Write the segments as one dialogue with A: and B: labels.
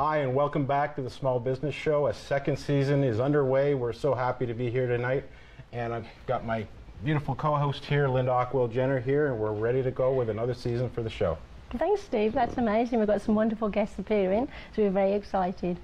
A: Hi, and welcome back to the Small Business Show. A second season is underway. We're so happy to be here tonight. And I've got my beautiful co-host here, Linda Ockwell-Jenner here, and we're ready to go with another season for the show.
B: Thanks, Steve. That's amazing. We've got some wonderful guests appearing, so we're very excited.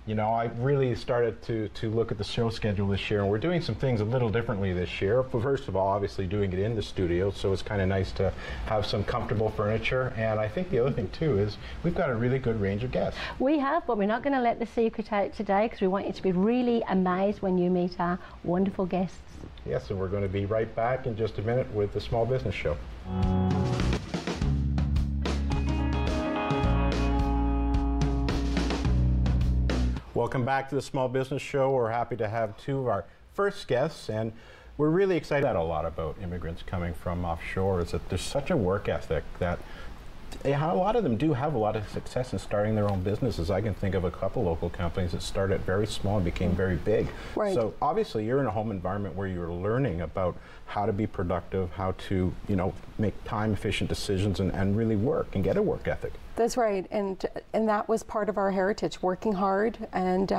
A: You know, I really started to look at the show schedule this year, and we're doing some things a little differently this year. First of all, obviously doing it in the studio, so it's kind of nice to have some comfortable furniture. And I think the other thing, too, is we've got a really good range of guests.
B: We have, but we're not going to let the secret out today because we want you to be really amazed when you meet our wonderful guests.
A: Yes, and we're going to be right back in just a minute with the Small Business Show. Welcome back to the Small Business Show. We're happy to have two of our first guests, and we're really excited a lot about immigrants coming from offshore. Is that there's such a work ethic that a lot of them do have a lot of success in starting their own businesses. I can think of a couple local companies that started very small and became very big.
B: Right.
A: So obviously you're in a home environment where you're learning about how to be productive, how to, you know, make time efficient decisions and really work and get a work ethic.
C: That's right, and that was part of our heritage, working hard. And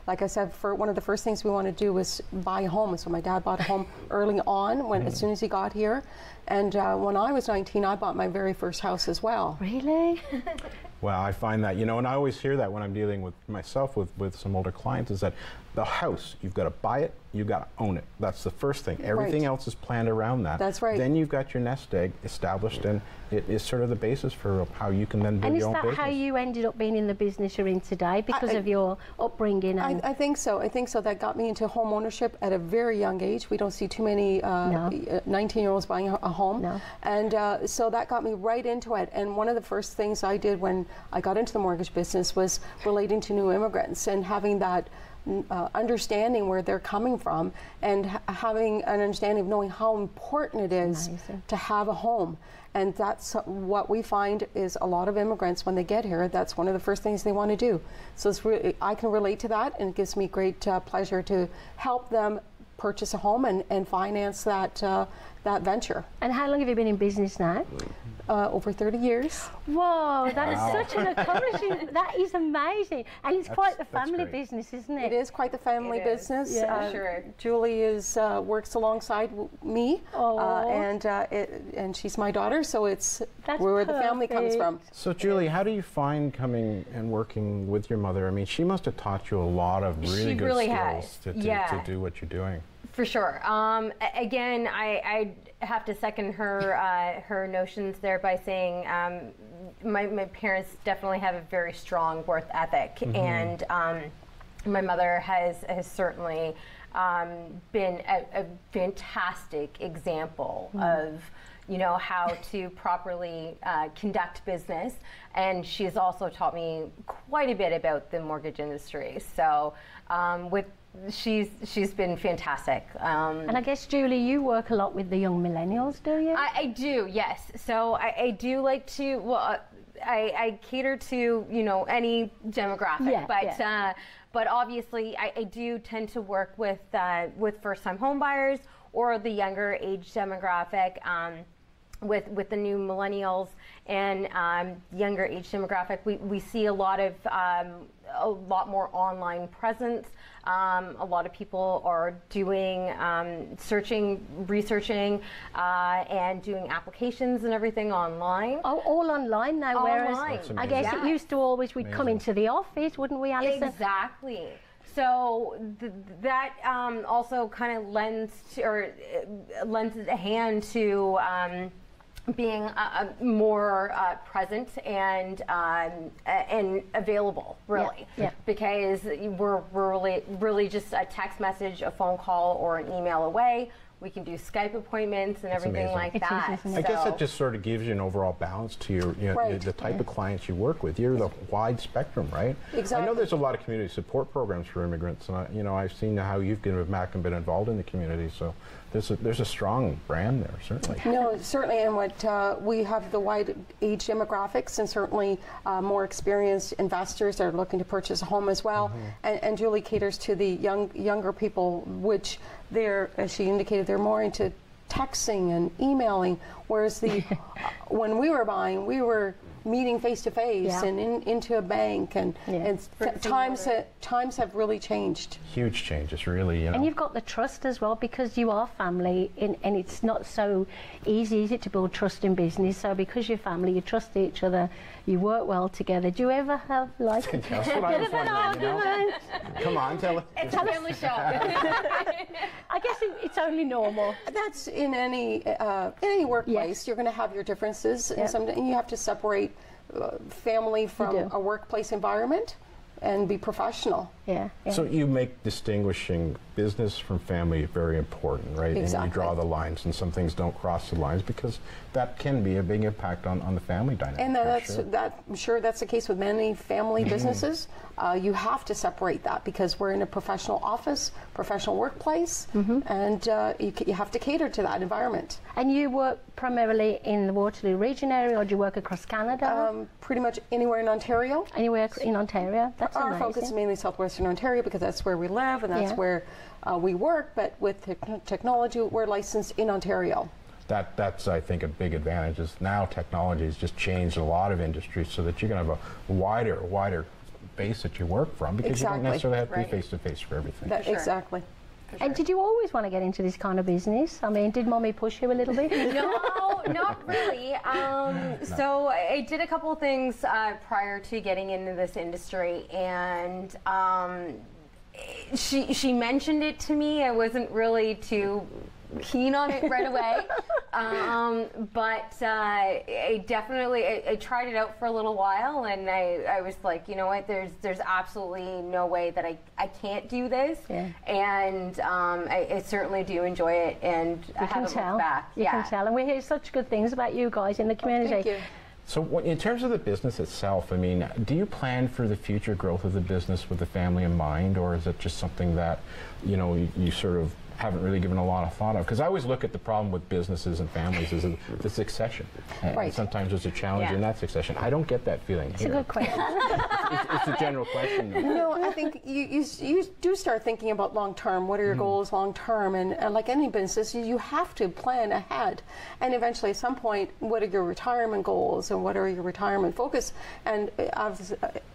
C: like I said, one of the first things we wanted to do was buy a home. So my dad bought a home early on, as soon as he got here. And when I was 19, I bought my very first house as well.
B: Really?
A: Well, I find that, you know, and I always hear that when I'm dealing with myself with some older clients, is that the house, you've got to buy it, you've got to own it. That's the first thing. Everything else is planned around that.
C: That's right.
A: Then you've got your nest egg established, and it is sort of the basis for how you can then build your own business.
B: And is that how you ended up being in the business you're in today, because of your upbringing? And
C: I think so. I think so. That got me into home ownership at a very young age. We don't see too many 19-year-olds buying a home.
B: No.
C: And so that got me right into it. And one of the first things I did when I got into the mortgage business was relating to new immigrants and having that understanding where they're coming from, and having an understanding of knowing how important it is to have a home. And that's what we find is a lot of immigrants, when they get here, that's one of the first things they want to do. So it's really, I can relate to that, and it gives me great pleasure to help them purchase a home and finance that venture.
B: And how long have you been in business now?
C: Over 30 years.
B: Whoa, that is such an accomplishment. That is amazing. And it's quite the family business, isn't it?
C: It is quite the family business.
B: Yeah.
C: Sure. Julie works alongside me, and she's my daughter, so it's where the family comes from.
A: So Julie, how do you find coming and working with your mother? I mean, she must have taught you a lot of really good skills to do what you're doing.
D: For sure. Again, I have to second her notions there by saying my parents definitely have a very strong work ethic, and my mother has certainly been a fantastic example of, you know, how to properly conduct business, and she's also taught me quite a bit about the mortgage industry. So she's been fantastic.
B: And I guess, Julie, you work a lot with the young millennials, do you?
D: I do, yes. So I do like to, well, I cater to, you know, any demographic, but obviously I do tend to work with first-time home buyers or the younger age demographic. With the new millennials and younger age demographic, we see a lot more online presence. A lot of people are doing researching, and doing applications and everything online.
B: Oh, all online now.
D: Online.
B: Whereas I guess it used to always we'd come into the office, wouldn't we, Alison?
D: Exactly. So that also kind of lends a hand to being more present and available, really, because we're really just a text message, a phone call, or an email away. We can do Skype appointments and everything like that.
A: I guess that just sort of gives you an overall balance to your, the type of clients you work with. You're the wide spectrum, right?
C: Exactly.
A: I know there's a lot of community support programs for immigrants, and I've seen how you've given back and been involved in the community. So there's a strong brand there, certainly.
C: No, certainly, and what we have the wide age demographics, and certainly more experienced investors that are looking to purchase a home as well. And Julie caters to the younger people, which they're, as she indicated, they're more into texting and emailing, whereas when we were buying, we were meeting face to face and into a bank, and times have really changed.
A: Huge changes, really.
B: And you've got the trust as well, because you are family, and it's not so easy, is it, to build trust in business? So because you're family, you trust each other, you work well together. Do you ever have like
A: That's what I was wondering, you know? Come on, tell us.
D: It's a family show.
B: I guess it's only normal.
C: That's in any workplace. You're going to have your differences, and you have to separate family from a workplace environment and be professional.
A: So you make distinguishing business from family very important, right?
C: Exactly.
A: And you draw the lines, and some things don't cross the lines, because that can be a big impact on the family dynamic.
C: And I'm sure that's the case with many family businesses. You have to separate that, because we're in a professional office, professional workplace, and you have to cater to that environment.
B: And you work primarily in the Waterloo region area, or do you work across Canada?
C: Pretty much anywhere in Ontario.
B: Anywhere in Ontario? That's
C: Our
B: amazing.
C: focus is mainly southwestern Ontario, because that's where we live and that's where we work, but with technology, we're licensed in Ontario.
A: That's, I think, a big advantage, is now technology has just changed a lot of industries, so that you can have a wider base that you work from, because you don't necessarily have to be face-to-face for everything.
C: Exactly.
B: And did you always want to get into this kind of business? I mean, did Mommy push you a little bit?
D: No, not really. So I did a couple of things prior to getting into this industry, and she mentioned it to me. I wasn't really too keen on it right away, but I definitely I tried it out for a little while, and I was like, you know what, there's absolutely no way that I can't do this, and I certainly do enjoy it, and I haven't looked back.
B: You can tell, and we hear such good things about you guys in the community.
C: Thank you.
A: So in terms of the business itself, I mean, do you plan for the future growth of the business with the family in mind, or is it just something that, you sort of haven't really given a lot of thought of? Because I always look at the problem with business and families is the succession. And sometimes there's a challenge in that succession. I don't get that feeling
B: It's
A: here.
B: a good question.
A: It's a general question.
C: No, I think you do start thinking about long term. What are your goals long term? And like any business, you have to plan ahead. And eventually, at some point, what are your retirement goals and what are your retirement focus? And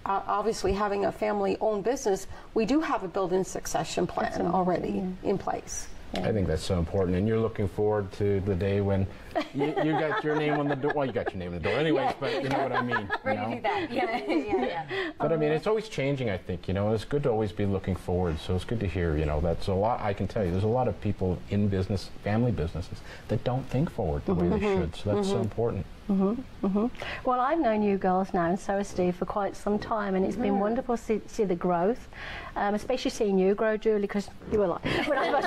C: obviously, having a family-owned business, we do have a built-in succession plan already in place.
A: I think that's so important, and you're looking forward to the day when you got your name on the door. Well, you got your name on the door anyways, but you know what I mean.
D: Ready to do that. Yeah.
A: But I mean, it's always changing, I think, it's good to always be looking forward, so it's good to hear, that's a lot. I can tell you, there's a lot of people in business, family businesses, that don't think forward the way they should, so that's so important.
B: Well, I've known you girls now, and so has Steve, for quite some time, and it's been wonderful to see the growth, especially seeing you grow, Julie, because you were like, when I was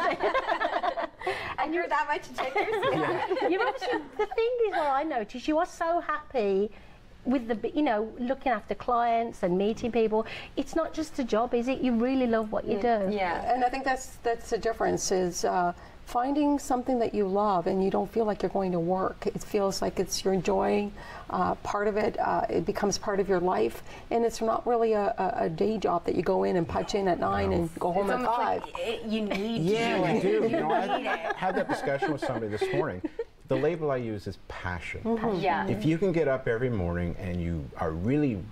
D: and you're that much takers.
B: The thing is, what I noticed, you are so happy with looking after clients and meeting people. It's not just a job, is it? You really love what you do.
C: Yeah, and I think that's the difference, is finding something that you love and you don't feel like you're going to work. It feels like you're enjoying part of it. It becomes part of your life, and it's not really a day job that you go in and punch in at 9 and go home at 5.
D: Like you need
A: you do. I had that discussion with somebody this morning. The label I use is passion. If you can get up every morning and you are really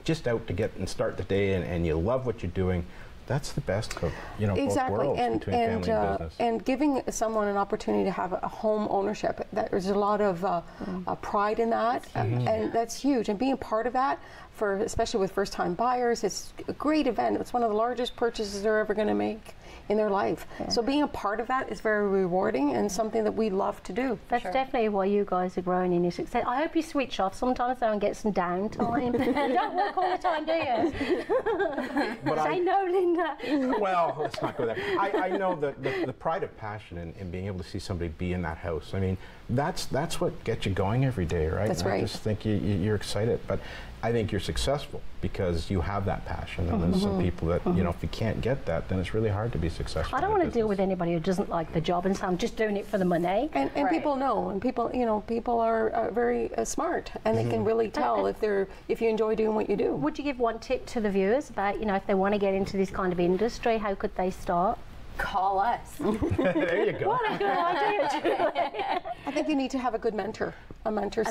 A: just out to get and start the day, and you love what you're doing, that's the best of both worlds, between family and business. And
C: giving someone an opportunity to have a home ownership, there's a lot of pride in that, and that's huge. And being part of that, especially with first-time buyers, it's a great event. It's one of the largest purchases they're ever going to make in their life. So being a part of that is very rewarding and something that we love to do.
B: That's definitely why you guys are growing in your success. I hope you switch off sometimes though and get some downtime. You don't work all the time, do you? Say no, Linda.
A: Well, let's not go there. I know the pride of passion in being able to see somebody be in that house. I mean, that's what gets you going every day, right?
C: That's right.
A: I just think you're excited, but I think you're successful because you have that passion. And there's some people that, if you can't get that, then it's really hard to be successful.
B: I don't want to deal with anybody who doesn't like the job and say, I'm just doing it for the money.
C: And people know, and people are very smart, and they can really tell if you enjoy doing what you do.
B: Would you give one tip to the viewers about, if they want to get into this kind of industry, how could they start?
D: Call us.
A: There you go.
B: What a good idea, Julie.
C: I think you need to have a good mentor, a mentor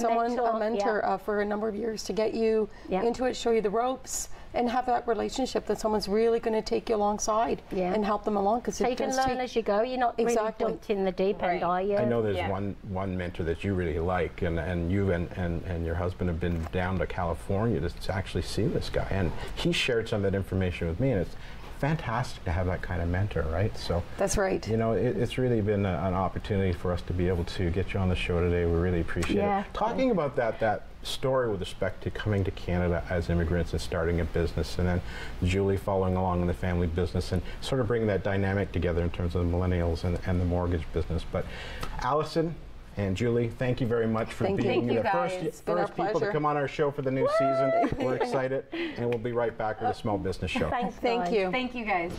C: for a number of years to get you into it, show you the ropes, and have that relationship that someone's really going to take you alongside and help them along. Because
B: so you can learn as you go. You're not really dumped in the deep end, are you?
A: I know there's one mentor that you really like, and you and your husband have been down to California to actually see this guy, and he shared some of that information with me, and it's fantastic to have that kind of mentor, right? So
C: that's right.
A: You know, it's really been an opportunity for us to be able to get you on the show today. We really appreciate it. Talking about that story with respect to coming to Canada as immigrants and starting a business, and then Julie following along in the family business and sort of bringing that dynamic together in terms of the millennials and the mortgage business. But Alison and Julie, thank you very much for being the first people to come on our show for the new season. We're excited, and we'll be right back with the Small Business Show.
B: Thanks,
C: thank you.
D: Thank you, guys.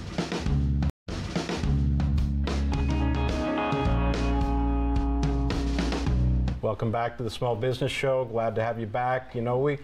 A: Welcome back to the Small Business Show. Glad to have you back. You know, we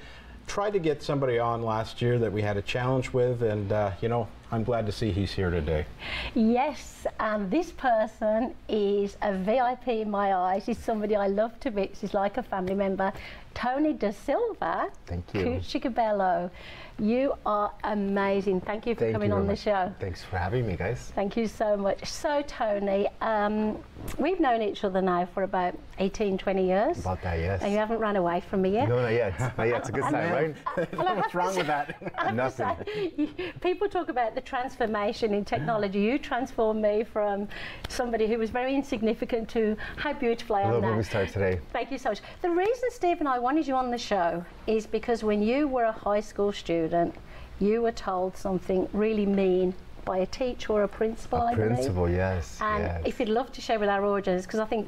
A: tried to get somebody on last year that we had a challenge with, and you know, I'm glad to see he's here today.
B: Yes, and this person is a VIP in my eyes. He's somebody I love to bits. He's like a family member. Tony Da Silva.
E: Thank you.
B: Chicabello. You are amazing. Thank you for coming on the show.
E: Thanks for having me, guys.
B: Thank you so much. So, Tony, we've known each other now for about 18, 20 years.
E: About that, yes.
B: And you haven't run away from me yet?
E: No, not yet. Not yet. It's a good sign, right?
A: What's wrong with that?
E: Nothing.
B: People talk about the transformation in technology. You transformed me from somebody who was very insignificant to how beautiful I am now.
E: I love where we start today.
B: Thank you so much. The reason Steve and I wanted you on the show is because when you were a high school student, you were told something really mean by a teacher or a principal, I believe.
E: Principal, yes.
B: And if you'd love to share with our audience, because I think